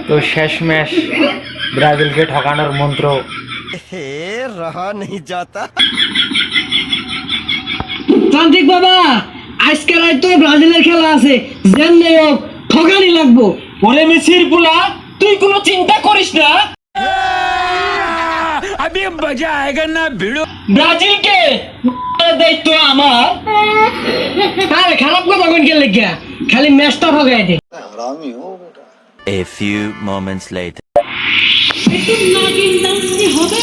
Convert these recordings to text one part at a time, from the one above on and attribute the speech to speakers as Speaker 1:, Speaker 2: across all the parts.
Speaker 1: তো শেষমেশ ব্রাজিলকে ঠকানোর মন্ত্র
Speaker 2: रहा नहीं जाता।
Speaker 3: তান্ত্রিক বাবা, আজকে রাত তো ব্রাজিলের খেলা আছে, যেমনি হোক ঠকানি লাগবো।
Speaker 4: ওরে মেসির পোলা, তুই কোনো চিন্তা করিস না। अभी मजा आएगा ना भिड़ो। ব্রাজিলকে দায়িত্ব আমার।
Speaker 3: আরে খারাপ কথা কোন খেলে গিয়া, খালি ম্যাচটা ঠকাই দে।
Speaker 5: A few moments later.
Speaker 3: একটু নাগিন নাচনি হবে।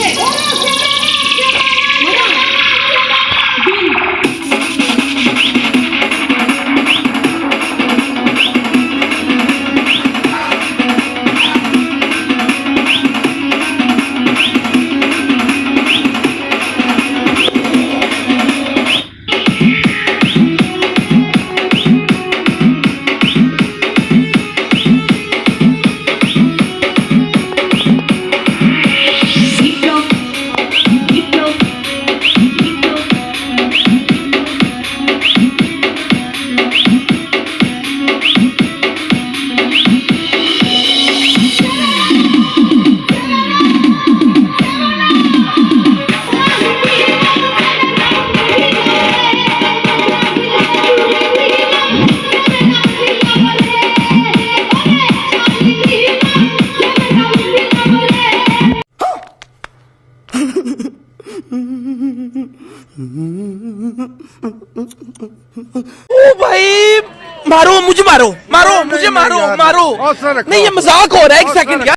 Speaker 6: ओ भाई मारो मुझे, मारो मारो मुझे, मारो मारो नहीं, ये मजाक हो रहा है। एक सेकंड यार।